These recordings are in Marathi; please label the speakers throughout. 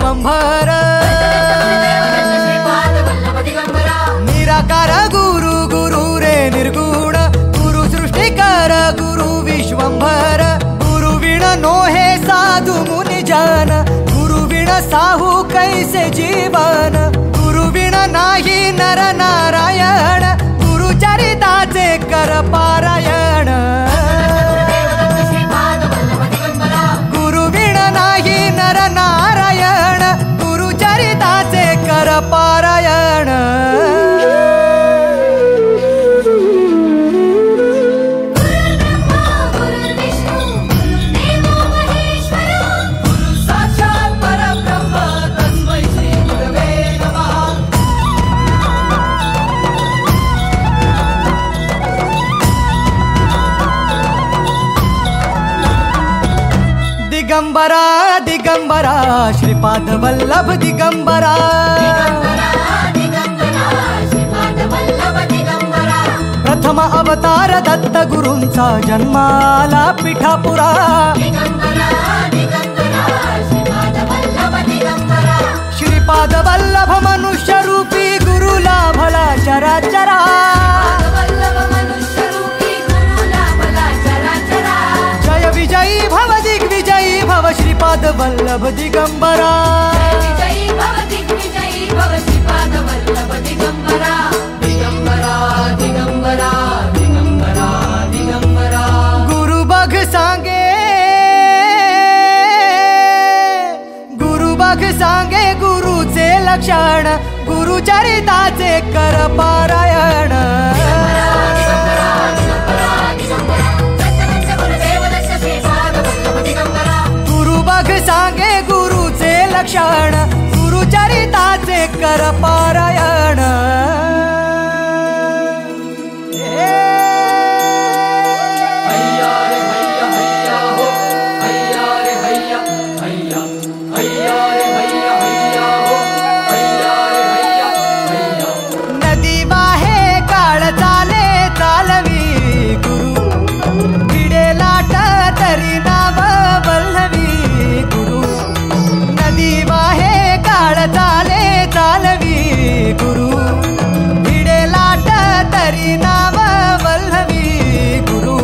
Speaker 1: विश्वंभर निराकार गुरु गुरु रे निर्गुण गुरु सृष्टिकर गुरु विश्वंभर गुरु विण नोहे साधु मुनि जन गुरु विण साहू कैसे जीवन गुरु विण नाही नर नारायण गुरु चरिताचे कर पारायण गुरु विण नाही नर नारायण गुरु चरिताचे कर पारायण दिगंबरा दिगंबरा श्रीपाद वल्लभ दिगंबरा प्रथम अवतार दत्त गुरूंचा जन्माला पिठापुरा श्रीपाद वल्लभ मनुष्य रूपी गुरु लाभला चराचरा जय विजयी भव दिग्विजयी भव श्रीपाद वल्लभ दिगंबरा दिगंबरा दिगंबरा दिगंबरा दिगंबरा गुरु बघ सांगे गुरुचे लक्षण गुरु चरिताचे कर पारायण सांगे गुरुचे लक्षण गुरु चरिताचे कर पारायण नदी वाहे काळ चाले चालवी गुरु भिडे लाट तरी नाव वल्लवी चाले चालवी गुरु भिडे लाट तरी नाव वल्लवी गुरु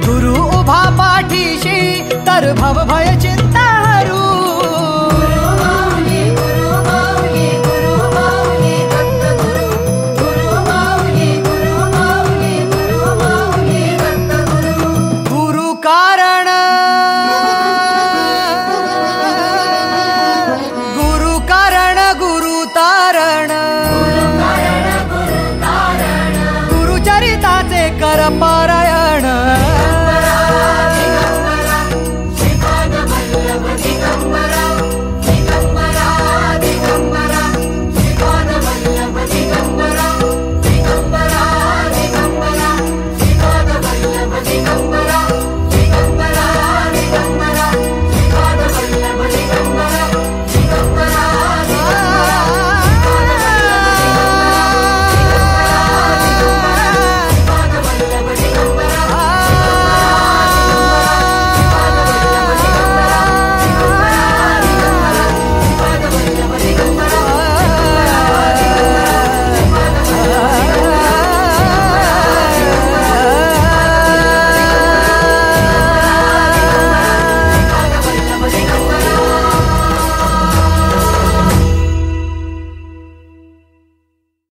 Speaker 1: गुरु उभा पाठीशी तर भव भय